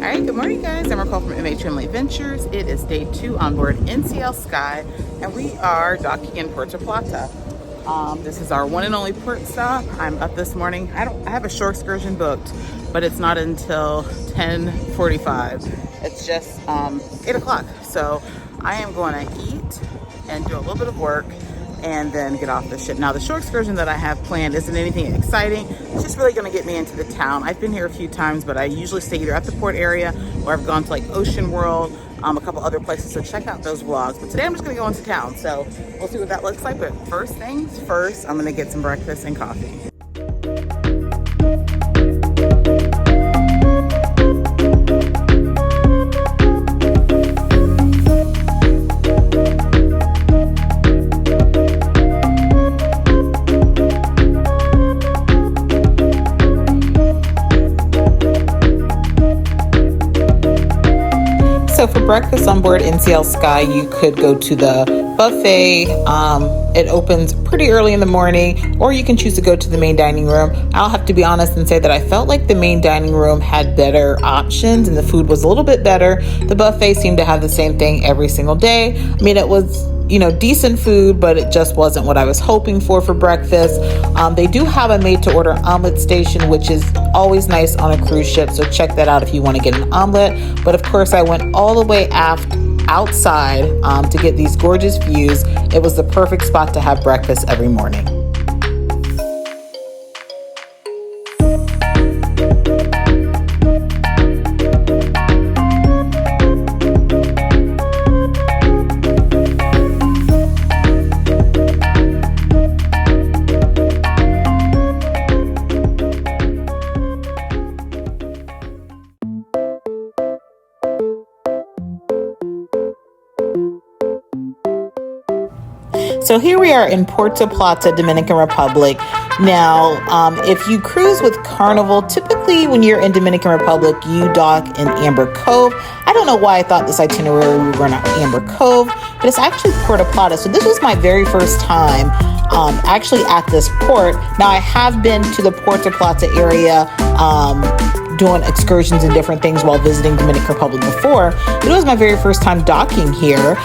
Alright, good morning guys. I'm RacQuelle from MHFamilyAdventures. It is day 2 on board NCL Sky and we are docking in Puerto Plata. This is our one and only port stop. I'm up this morning. I have a shore excursion booked, but it's not until 10:45. It's just 8 o'clock. So I am going to eat and do a little bit of work and then get off the ship. Now the shore excursion that I have planned isn't anything exciting. It's just really gonna get me into the town. I've been here a few times, but I usually stay either at the port area or I've gone to like Ocean World, a couple other places, so check out those vlogs. But today I'm just gonna go into town, so we'll see what that looks like. But first things first, I'm gonna get some breakfast and coffee. So for breakfast on board NCL Sky, you could go to the buffet. It opens pretty early in the morning, or you can choose to go to the main dining room. I'll have to be honest and say that I felt like the main dining room had better options and the food was a little bit better. The buffet seemed to have the same thing every single day. I mean, it was, decent food, but it just wasn't what I was hoping for breakfast. They do have a made-to-order omelet station, which is always nice on a cruise ship, so check that out if you want to get an omelet. But of course, I went all the way outside to get these gorgeous views. It was the perfect spot to have breakfast every morning. So here we are in Puerto Plata, Dominican Republic. Now, if you cruise with Carnival, typically when you're in Dominican Republic, you dock in Amber Cove. I don't know why I thought this itinerary we were going to Amber Cove, but it's actually Puerto Plata. So this was my very first time actually at this port. Now, I have been to the Puerto Plata area doing excursions and different things while visiting Dominican Republic before, but it was my very first time docking here.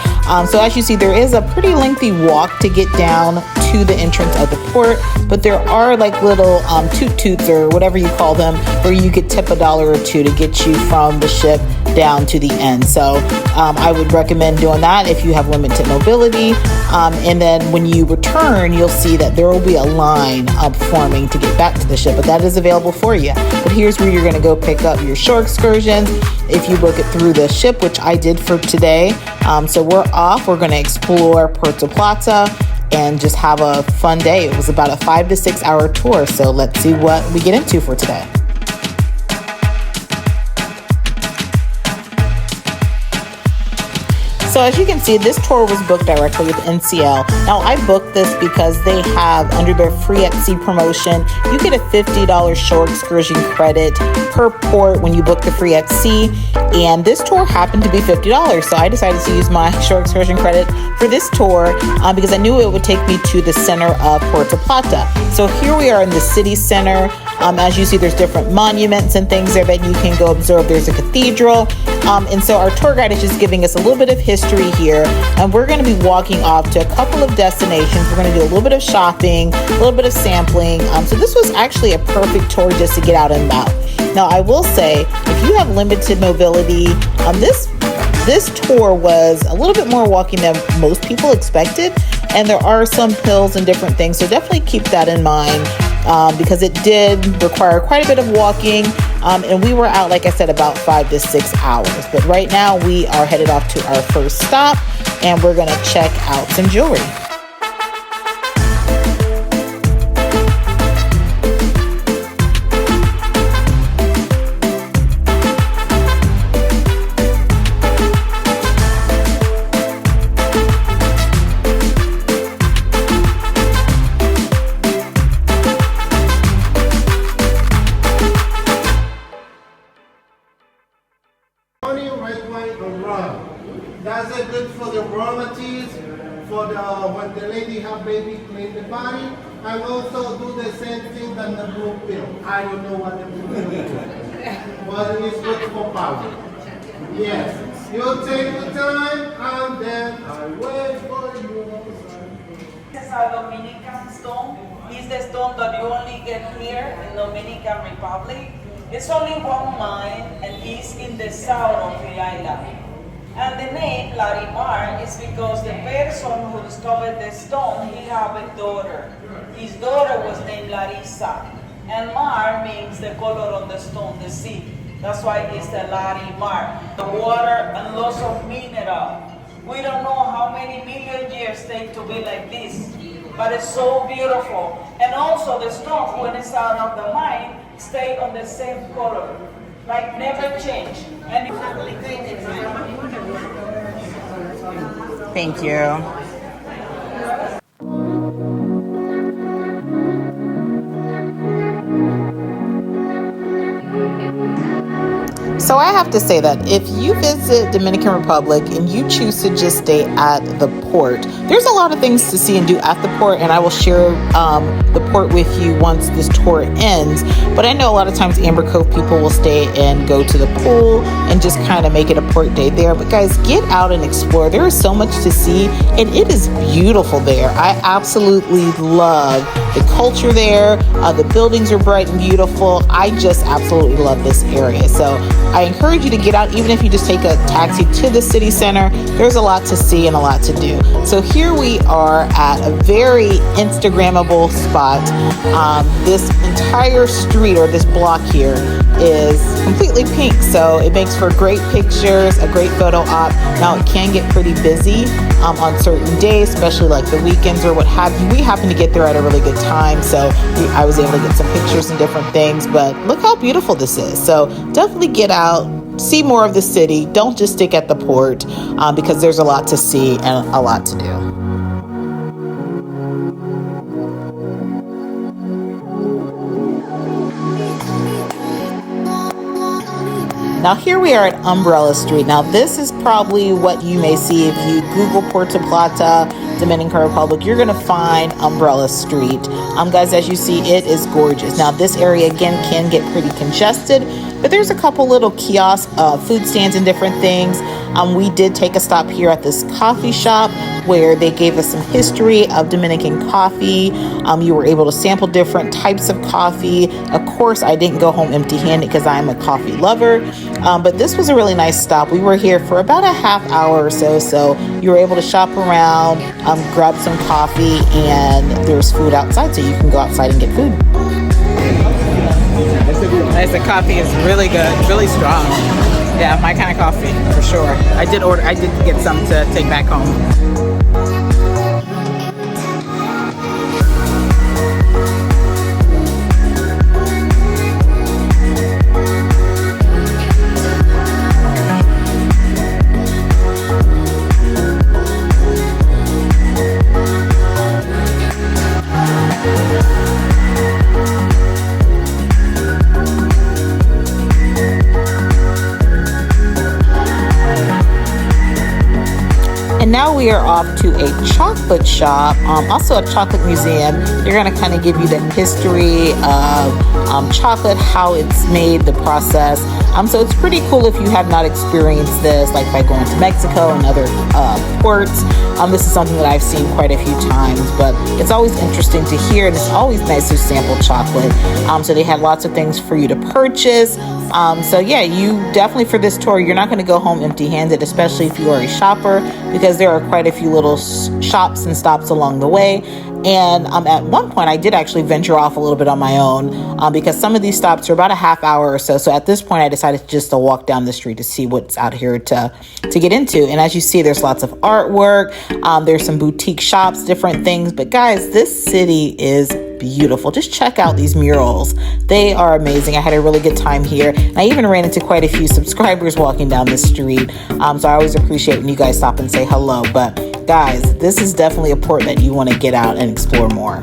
So as you see, there is a pretty lengthy walk to get down to the entrance of the port, but there are like little toot-toots or whatever you call them, where you could tip $1 or $2 to get you from the ship down to the end. So I would recommend doing that if you have limited mobility. And then when you return, you'll see that there will be a line forming to get back to the ship, but that is available for you. But here's where you're going to go pick up your shore excursions if you book it through the ship, which I did for today. So we're off. We're going to explore Puerto Plata and just have a fun day. It was about a 5 to 6 hour tour. So let's see what we get into for today. So as you can see, this tour was booked directly with NCL. Now I booked this because they have, under their free at sea promotion, you get a $50 shore excursion credit per port when you book the free at sea. And this tour happened to be $50. So I decided to use my shore excursion credit for this tour because I knew it would take me to the center of Puerto Plata. So here we are in the city center. As you see, there's different monuments and things there that you can go observe. There's a cathedral. And so our tour guide is just giving us a little bit of history here. And we're going to be walking off to a couple of destinations. We're going to do a little bit of shopping, a little bit of sampling. So this was actually a perfect tour just to get out and about. Now, I will say, if you have limited mobility, this tour was a little bit more walking than most people expected. And there are some hills and different things. So definitely keep that in mind. Because it did require quite a bit of walking, and we were out, like I said, about 5 to 6 hours. But right now we are headed off to our first stop, and we're going to check out some jewelry. Red wine and rum. That's it good for the aromatics, for the when the lady have baby clean the body, and also do the same thing than the blue pill. I don't know what the blue pill is. but it is good for power. Yes. You take the time and then I wait for you. This is a Dominican stone. It's the stone that you only get here in Dominican Republic. It's only one mine and it's in the south of the island. And the name Larimar is because the person who discovered the stone, he had a daughter. His daughter was named Larissa. And Mar means the color of the stone, the sea. That's why it's the Larimar. The water and lots of mineral. We don't know how many million years take to be like this, but it's so beautiful. And also the stone, when it's out of the mine, stay on the same color, like never change. And Thank you. So I have to say that if you visit Dominican Republic and you choose to just stay at the port, there's a lot of things to see and do at the port, and I will share the port with you once this tour ends. But I know a lot of times Amber Cove people will stay and go to the pool and just kind of make it a port day there. But guys, get out and explore. There is so much to see, and it is beautiful there. I absolutely love the culture there. The buildings are bright and beautiful. I just absolutely love this area. So I encourage you to get out, even if you just take a taxi to the city center. There's a lot to see and a lot to do. So here we are at a very Instagrammable spot. This entire street, or this block here, is completely pink, so it makes for great pictures, a great photo op. Now it can get pretty busy on certain days, especially like the weekends or what have you. We happen to get there at a really good time, so I was able to get some pictures and different things. But look how beautiful this is. So definitely get out, see more of the city. Don't just stick at the port, because there's a lot to see and a lot to do. Now here we are at Umbrella Street. Now this is probably what you may see if you Google Puerto Plata, Dominican Republic. You're gonna find Umbrella Street. Guys, as you see, it is gorgeous. Now this area again can get pretty congested, but there's a couple little kiosks, food stands and different things. We did take a stop here at this coffee shop where they gave us some history of Dominican coffee. You were able to sample different types of coffee. Of course, I didn't go home empty-handed because I'm a coffee lover, but this was a really nice stop. We were here for about a half hour or so you were able to shop around, grab some coffee, and there's food outside, so you can go outside and get food. The coffee is really good, really strong. Yeah, my kind of coffee, for sure. I did get some to take back home. And now we are off to a chocolate shop, also a chocolate museum. They're going to kind of give you the history of chocolate, how it's made, the process. So it's pretty cool if you have not experienced this, like by going to Mexico and other ports. This is something that I've seen quite a few times, but it's always interesting to hear, and it's always nice to sample chocolate. So they had lots of things for you to purchase. So yeah, you definitely, for this tour, you're not going to go home empty-handed, especially if you are a shopper, because there are quite a few little shops and stops along the way. And at one point, I did actually venture off a little bit on my own, because some of these stops are about a half hour or so. So at this point, I decided just to walk down the street to see what's out here to get into. And as you see, there's lots of artwork. There's some boutique shops, different things. But guys, this city is beautiful. Just check out these murals. They are amazing. I had a really good time here. And I even ran into quite a few subscribers walking down the street. So I always appreciate when you guys stop and say hello. But guys, this is definitely a port that you want to get out and explore more.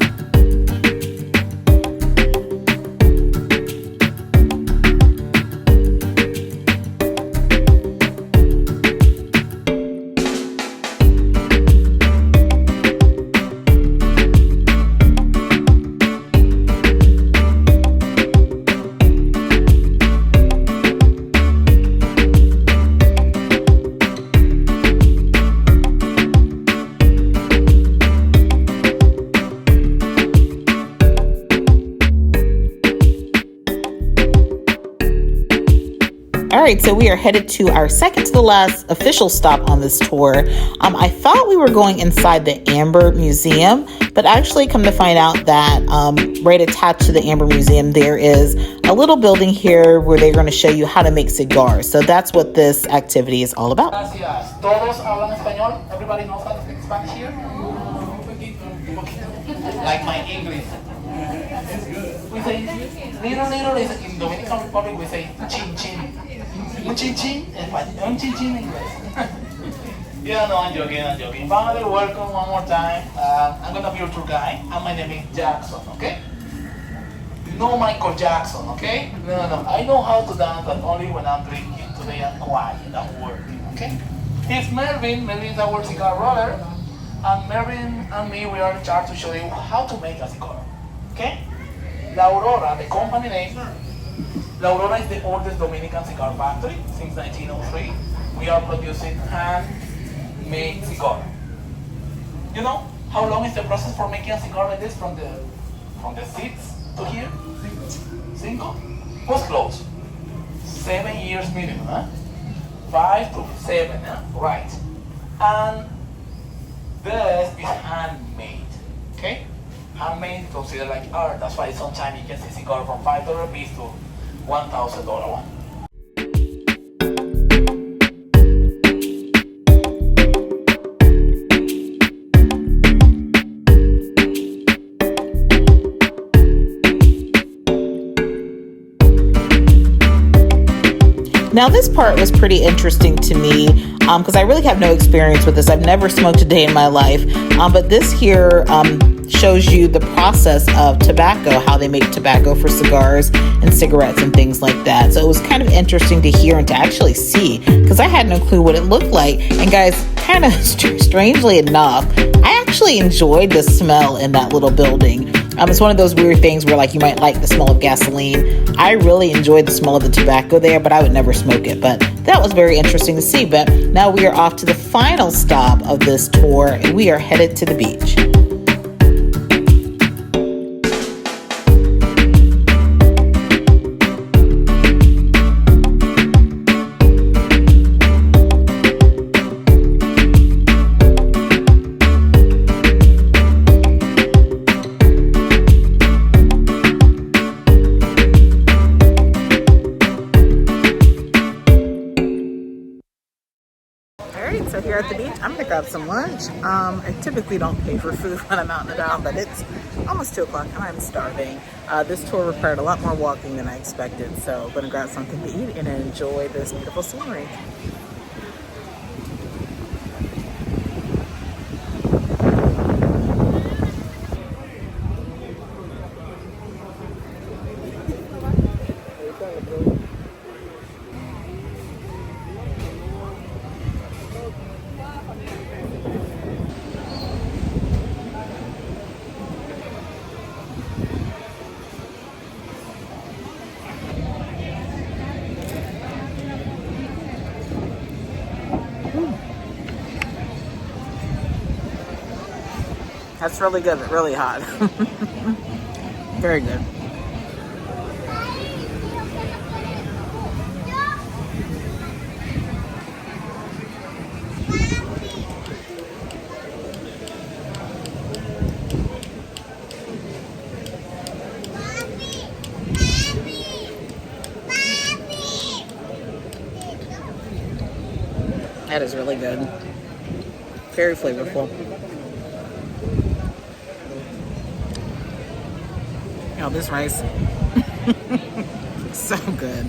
All right, so we are headed to our second to the last official stop on this tour. I thought we were going inside the Amber Museum, but actually come to find out that right attached to the Amber Museum, there is a little building here where they're going to show you how to make cigars. So that's what this activity is all about. Gracias. ¿Todos hablan español? Everybody knows how to speak Spanish here? Like my English. We say little is in Dominican Republic we say chin chin. Un chin chin un chin chin in English. Yeah, no, I'm joking. Family, welcome one more time. I'm gonna be your tour guide, and my name is Jackson, okay? No Michael Jackson, okay? No. I know how to dance, but only when I'm drinking. Today I'm quiet, I'm working, okay? Here's Mervin. Mervin is our cigar roller. And Mervin and me, we are in charge to show you how to make a cigar, okay? La Aurora, the company name, La Aurora is the oldest Dominican cigar factory since 1903. We are producing handmade cigar. You know how long is the process for making a cigar like this from the seeds to here? 5? Who's close? 7 years minimum, huh? 5 to 7, huh? Right. And this is handmade, okay? Handmade is considered like art. That's why sometimes you can see cigar from $5 piece to $1,000 one. Now this part was pretty interesting to me because I really have no experience with this. I've never smoked a day in my life, but this here shows you the process of tobacco, how they make tobacco for cigars and cigarettes and things like that. So it was kind of interesting to hear and to actually see because I had no clue what it looked like. And guys, kind of strangely enough, I actually enjoyed the smell in that little building. It's one of those weird things where like you might like the smell of gasoline. I really enjoyed the smell of the tobacco there, but I would never smoke it. But that was very interesting to see. But now we are off to the final stop of this tour and we are headed to the beach. So here at the beach, I'm gonna grab some lunch. I typically don't pay for food when I'm out and about, but it's almost 2 o'clock and I'm starving. This tour required a lot more walking than I expected, so I'm gonna grab something to eat and enjoy this beautiful scenery. That's really good, but really hot. Very good. That is really good. Very flavorful. Oh, this rice. So good.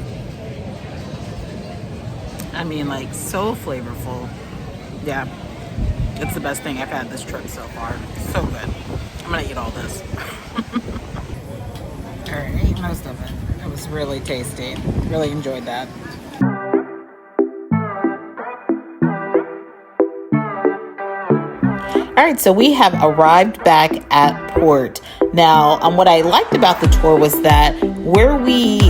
I mean, like, so flavorful. Yeah. It's the best thing I've had this trip so far. So good. I'm gonna eat all this. Alright, most of it. It was really tasty. Really enjoyed that. All right, so we have arrived back at port. Now, what I liked about the tour was that where we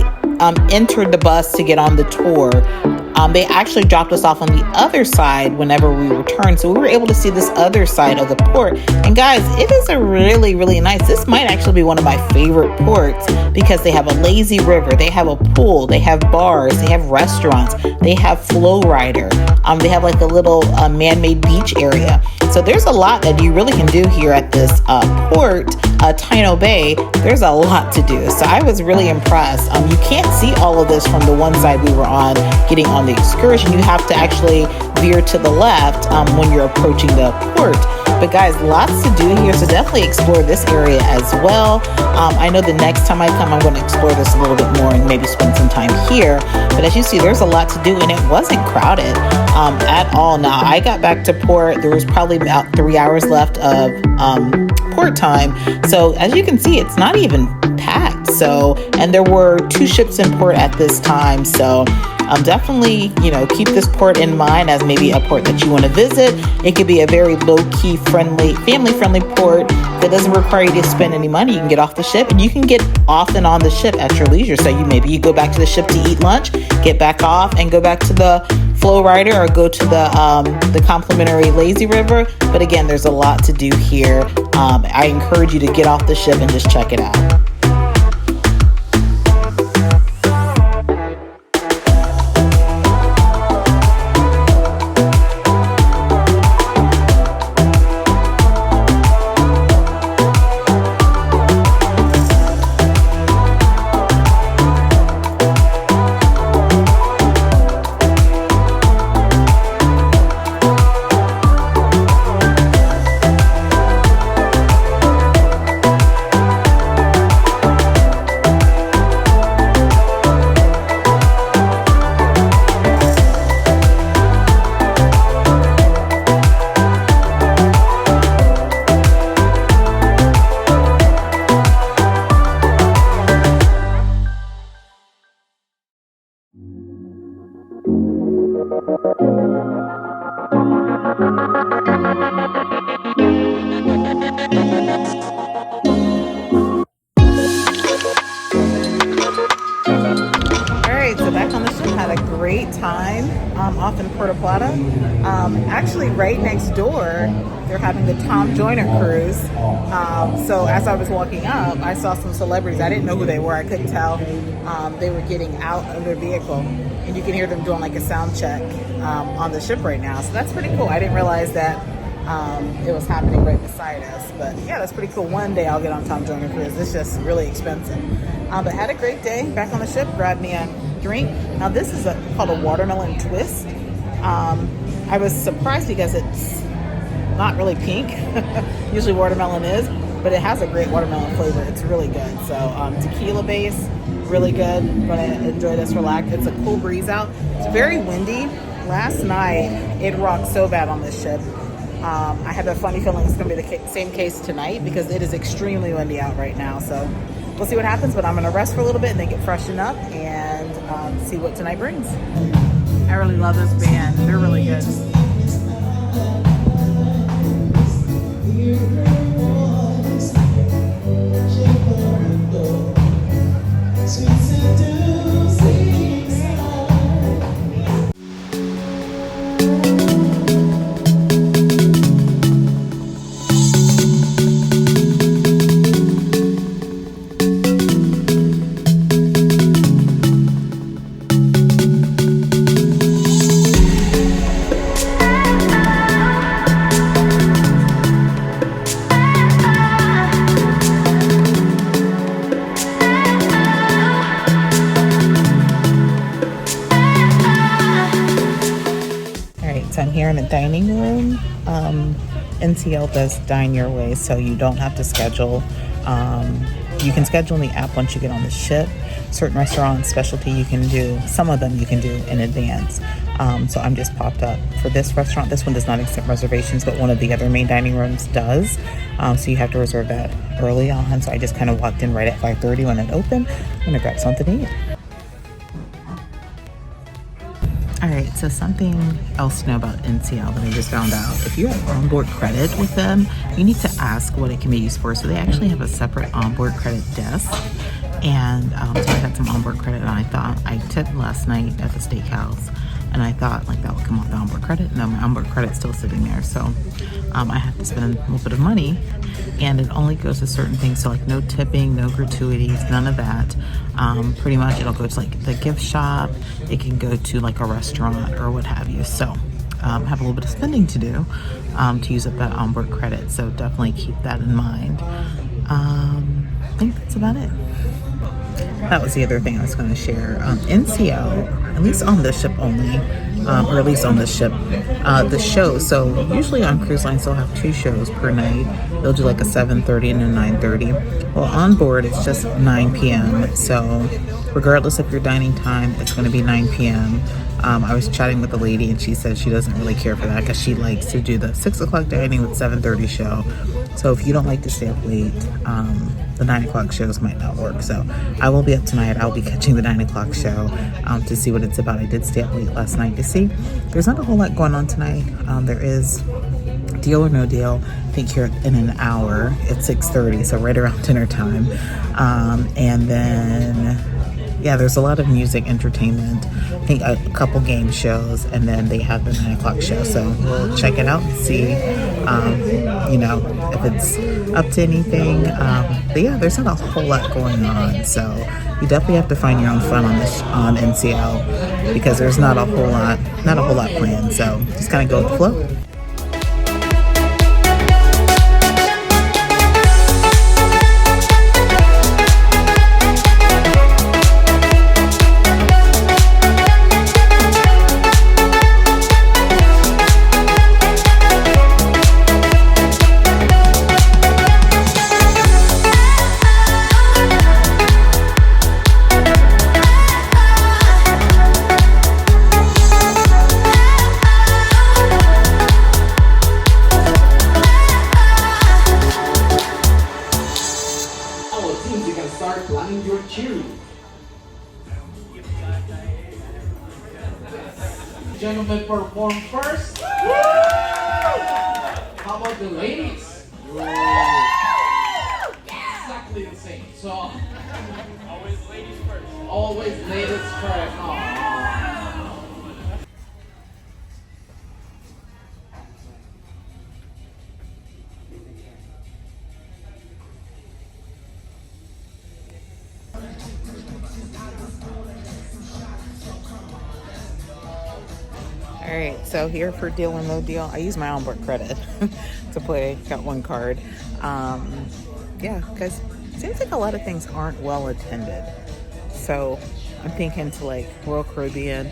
entered the bus to get on the tour, They actually dropped us off on the other side whenever we returned, so we were able to see this other side of the port. And guys, it is a really, really nice. This might actually be one of my favorite ports because they have a lazy river, they have a pool, they have bars, they have restaurants, they have flow rider, they have like a little man-made beach area. So there's a lot that you really can do here at this port, Taino Bay. There's a lot to do. So I was really impressed. You can't see all of this from the one side we were on getting on the excursion. You have to actually veer to the left when you're approaching the port. But guys, lots to do here, so definitely explore this area as well. I know the next time I come, I'm going to explore this a little bit more and maybe spend some time here. But as you see, there's a lot to do, and it wasn't crowded at all. Now, I got back to port. There was probably about 3 hours left of port time. So as you can see, it's not even packed. So, and there were 2 ships in port at this time. So definitely, keep this port in mind as maybe a port that you want to visit. It could be a very low-key, friendly, family-friendly port that doesn't require you to spend any money. You can get off the ship, and you can get off and on the ship at your leisure. So maybe you go back to the ship to eat lunch, get back off, and go back to the flow rider or go to the complimentary lazy river. But again, there's a lot to do here. I encourage you to get off the ship and just check it out. So back on the ship, had a great time off in Puerto Plata. Actually, right next door, they're having the Tom Joyner cruise. So as I was walking up, I saw some celebrities. I didn't know who they were. I couldn't tell. They were getting out of their vehicle, and you can hear them doing like a sound check on the ship right now. So that's pretty cool. I didn't realize that it was happening right beside us. But yeah, that's pretty cool. One day I'll get on Tom Joyner cruise. It's just really expensive. But had a great day back on the ship. Grabbed me a drink. Now this is called a watermelon twist. I was surprised because it's not really pink. Usually watermelon is, but it has a great watermelon flavor. It's really good. So tequila base, really good. Gonna enjoy this, relax. It's a cool breeze out. It's very windy. Last night it rocked so bad on this ship. I have a funny feeling it's gonna be the same case tonight because it is extremely windy out right now. So we'll see what happens, but I'm gonna rest for a little bit and then get freshened up and see what tonight brings. I really love this band. They're really good. I'm here in the dining room. NCL does dine your way, so you don't have to schedule. You can schedule in the app once you get on the ship. Certain restaurants, specialty, you can do. Some of them you can do in advance. So I'm just popped up for this restaurant. This one does not accept reservations, but one of the other main dining rooms does. So you have to reserve that early on. So I just kind of walked in right at 5:30 when it opened. I'm gonna grab something to eat. All right, so something else to know about NCL that I just found out. If you have onboard credit with them, you need to ask what it can be used for. So they actually have a separate onboard credit desk. And so I had some onboard credit, and I thought I tipped last night at the steakhouse. and I thought like that would come off the onboard credit. No, my onboard credit's still sitting there, so I have to spend a little bit of money, and it only goes to certain things. So like no tipping, no gratuities, none of that. Pretty much it'll go to like the gift shop. It can go to like a restaurant or what have you. So have a little bit of spending to do to use up that onboard credit. So definitely keep that in mind. I think that's about it. That was the other thing I was going to share. NCL, at least on this ship only, or at least on this ship, the show. So usually on cruise lines they'll have 2 shows per night. They'll do like a 7:30 and a 9:30. Well, on board it's just 9 p.m. So regardless of your dining time, it's going to be 9 p.m. I was chatting with a lady and she said she doesn't really care for that because she likes to do the 6 o'clock dining with 7:30 show. So if you don't like to stay up late, the 9 o'clock shows might not work. So I will be up tonight. I'll be catching the 9 o'clock show to see what it's about. I did stay up late last night to see. There's not a whole lot going on tonight. There is Deal or No Deal, I think here in an hour at 6:30, so right around dinner time. And then yeah, there's a lot of music, entertainment, I think a couple game shows, and then they have the 9 o'clock show. So we'll check it out and see, you know, if it's up to anything. But yeah, there's not a whole lot going on. So you definitely have to find your own fun on this, on NCL, because there's not a whole lot planned. So just kind of go with the flow. Gentlemen perform first. How about the ladies? Exactly the same. So always ladies first. Always ladies first. Aww. All right, so here for Deal or No Deal, I use my onboard credit to play. Got 1 card. Yeah, because it seems like a lot of things aren't well attended. So I'm thinking to like Royal Caribbean,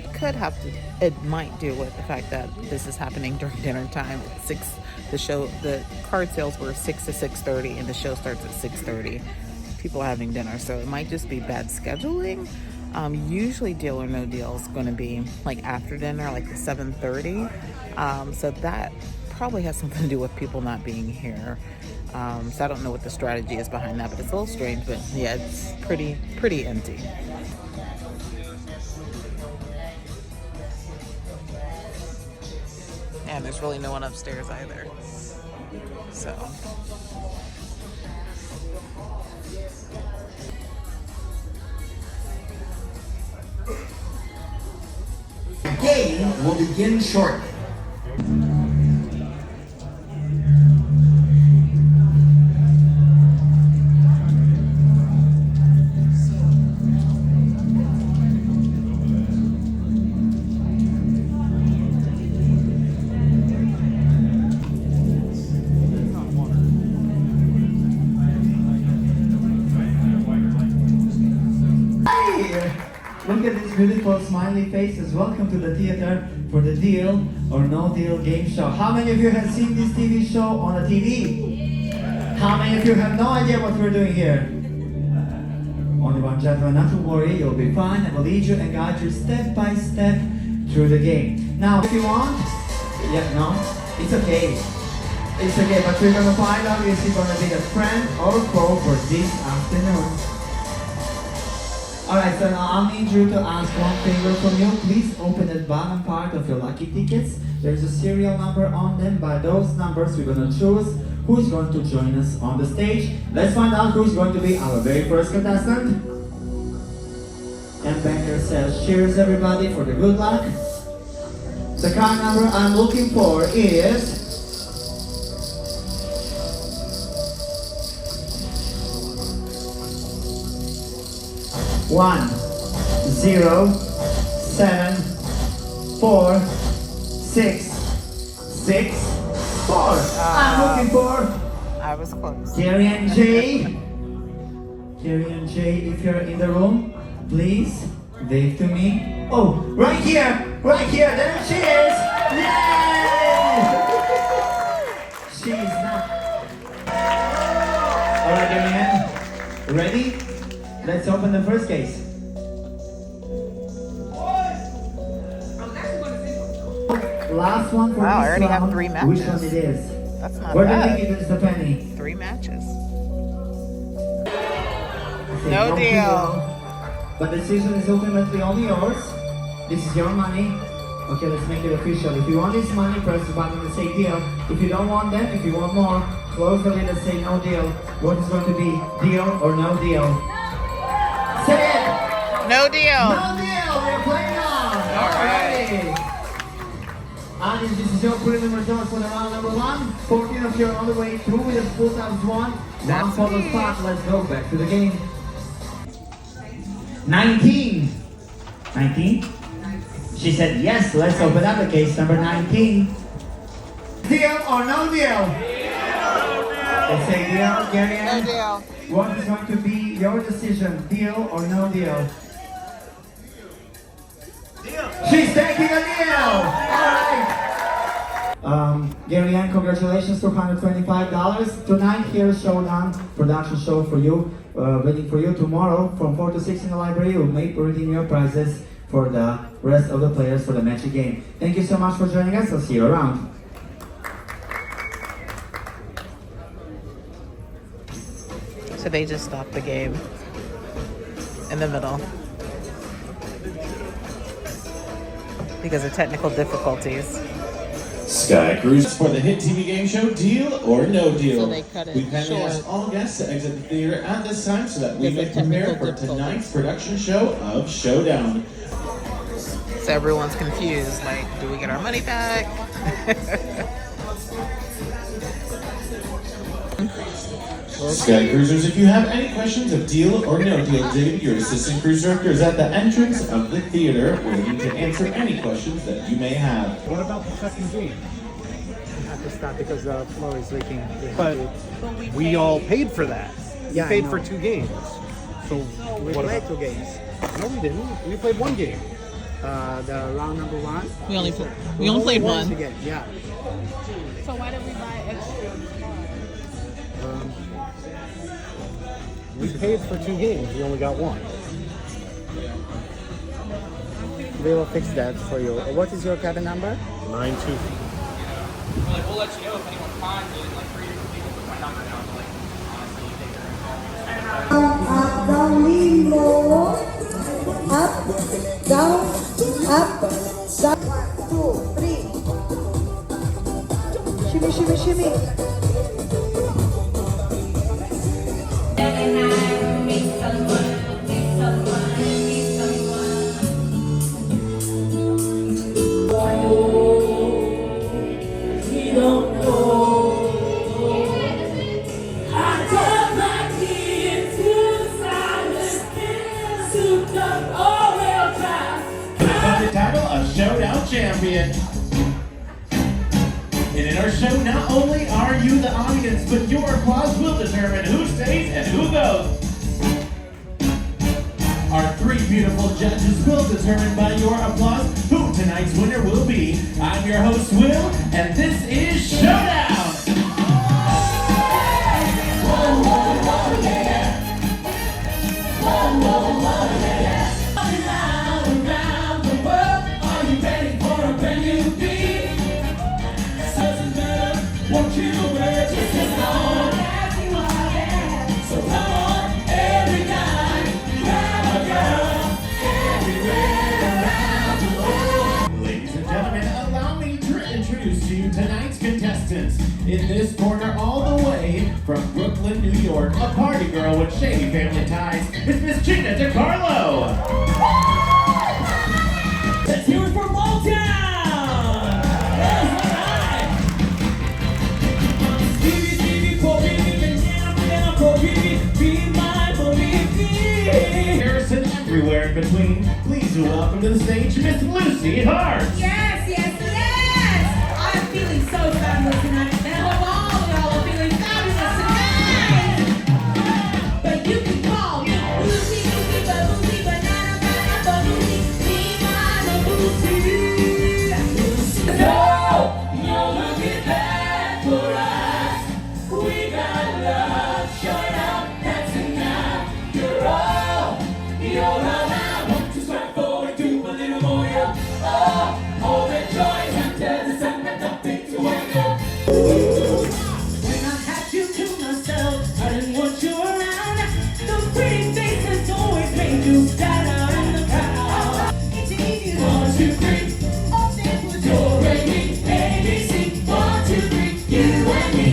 it might do with the fact that this is happening during dinner time at 6. The card sales were 6 to 6:30, and the show starts at 6:30. People are having dinner, so it might just be bad scheduling. Usually Deal or No Deal is going to be like after dinner, like 7:30. So that probably has something to do with people not being here. So I don't know what the strategy is behind that, but it's a little strange. But yeah, it's pretty empty. And there's really no one upstairs either. So. The game will begin shortly. Look at this beautiful smiley faces. Welcome to the theater for the Deal or No Deal game show. How many of you have seen this TV show on the TV? How many of you have no idea what we're doing here? Only one gentleman, not to worry, you'll be fine. I will lead you and guide you step by step through the game. Now, if you want, no, it's okay. It's okay, but we're gonna find out if you're gonna be a friend or foe for this afternoon. Alright, so now I'll need you to ask one favor from you. Please open the bottom part of your lucky tickets. There's a serial number on them. By those numbers, we're going to choose who's going to join us on the stage. Let's find out who's going to be our very first contestant. And Banker says, cheers everybody for the good luck. The card number I'm looking for is 1, 0, 7, 4, 6, 6, 4. I'm looking for I was close. Gary and Jay. Gary and Jay, if you're in the room, please wave to me. Oh, right here, there she is. Yay! She's not. All right, Gary Ann, ready? Let's open the first case. Last one for Wow, I this already have round. 3 Which matches. one it is? That's not Where do you bad. think it is the penny? 3 matches. Okay, No deal. But the decision is ultimately only yours. This is your money. Okay, let's make it official. If you want this money, press the button and say deal. If you don't want that, if you want more, close the lid and say no deal. What is going to be? Deal or no deal? Say it! No deal. No deal! We're playing on! Alright! And this is your preliminary results for the round number 1. 14 of you are on the way through with a full times 1. One for the spot. Let's go back to the game. 19. 19? She said yes. Let's open up the case number 19. Deal or no deal? Let's say deal, Gary Ann. No deal. What is going to be your decision? Deal or no deal? Deal. She's taking a deal! Alright! Gary Ann, congratulations, $225. Tonight, here's Showdown production show for you, waiting for you tomorrow from 4 to 6 in the library. We'll make redeem your prizes for the rest of the players for the magic game. Thank you so much for joining us. I'll see you around. So they just stopped the game in the middle because of technical difficulties. Sky Cruise for the hit TV game show Deal or No Deal. So they cut it We kindly short. ask all guests to exit the theater at this time so that we Because may of prepare technical for difficulties. tonight's production show of Showdown. So everyone's confused, like, do we get our money back? Sky Cruisers, if you have any questions of Deal or No Deal, David, your assistant cruise director, is at the entrance of the theater waiting to answer any questions that you may have. What about the second game? We have to stop because the floor is leaking. But we all paid for that. Yeah, We paid I for know. 2 games. So We what played about? 2 games. No, we didn't. We played 1 game. The round number 1. We only played one. Again, yeah. So why did we buy extra? We paid for 2 games. We only got 1. We will fix that for you. What is your cabin number? 9-2. We'll let you know if anyone finds it. Like, for you can put my number down. Like, honestly, you take her. Up, down, lean low. Up, down, up, down. 1, 2, 3. Shimmy, shimmy, shimmy. The title of Showdown Champion. And in our show, not only are you the audience, but your applause will determine who stays and who goes. Our 3 beautiful judges will determine by your applause who tonight's winner will be. I'm your host, Will, and this is Showdown! Whoa, whoa, whoa, yeah. Whoa, whoa, whoa, yeah. Around the world, are you ready for a brand new beat? Doesn't matter what you wear, just as long as you are there. So come on, every night, grab a girl, everywhere around the world. Ladies and gentlemen, allow me to introduce to you tonight's contestants. In this corner, all the way from Brooklyn, New York, a party girl with shady family ties, is Miss Gina DiCarlo. Let's hear it for Motown! everywhere in between. Please do welcome to the stage Miss Lucy Hart. Yes, yes, yes! I'm feeling so fabulous tonight. And I hope all of y'all are feeling fabulous tonight. But you can call me Lucy, Lucy, Babuzi, Banana, Banana, Babuzi, Nina, Babuzi. No looking back for us. We got love, Showdown, that's enough. You're all I want to strive forward to a little more. All the joys under the sun, but nothing to wonder. When I had you to myself, I didn't want you around. Those pretty faces always made you stand out in the crowd. It's easy. 1, 2, 3. All simple. You're ready, ABC. 1, 2, 3. You and me.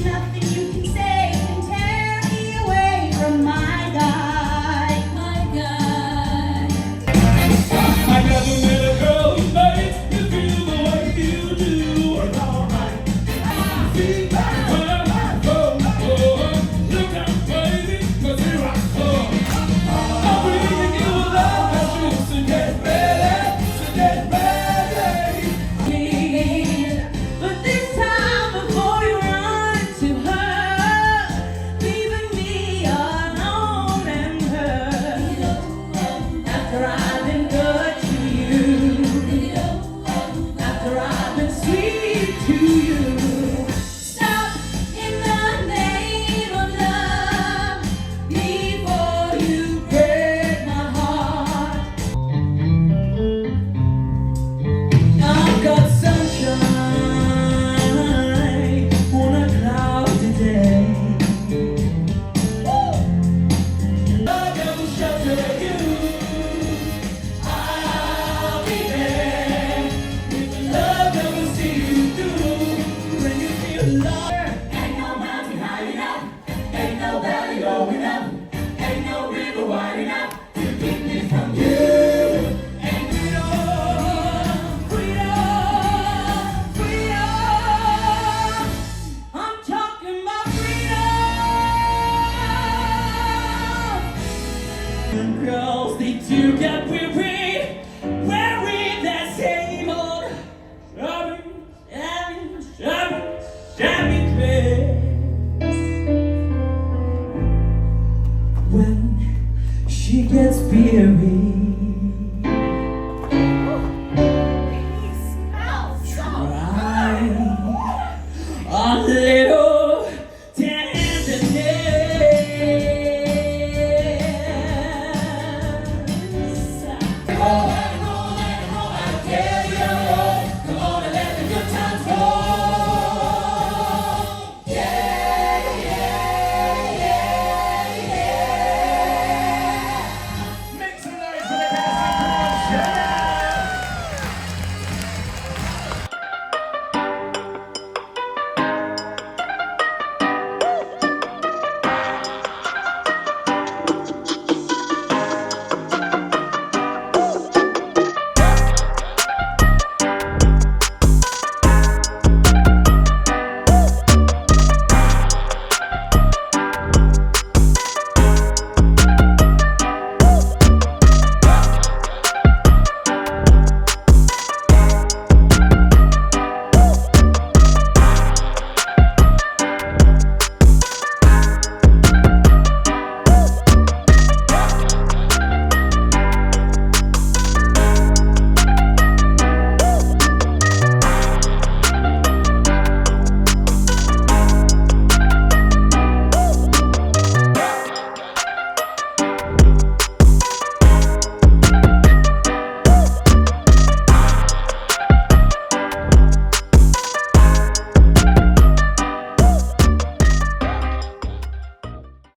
Nothing you can say can tear me away from my guy. My guy. I never met a girl who makes me feel the way you do. It's alright. See that when I go, look out, baby, 'cause here I come. I'm bringing you love and juice, so get ready, so get ready. But this time before you run to her, leaving me alone and hurt. After I've been good to you, after I've been sweet to you, stop in the name of love before you break my heart. I've got sunshine on a cloudy day. Love will shelter you. I'll be there with the love that will see you through. When you feel love, ain't no mountain high enough, ain't no valley low enough, ain't no river wide enough to keep me from you. And Freedom, freedom, freedom. I'm talking about freedom. girls, they do get weary, wearing that same old shabby dress. When she gets weary,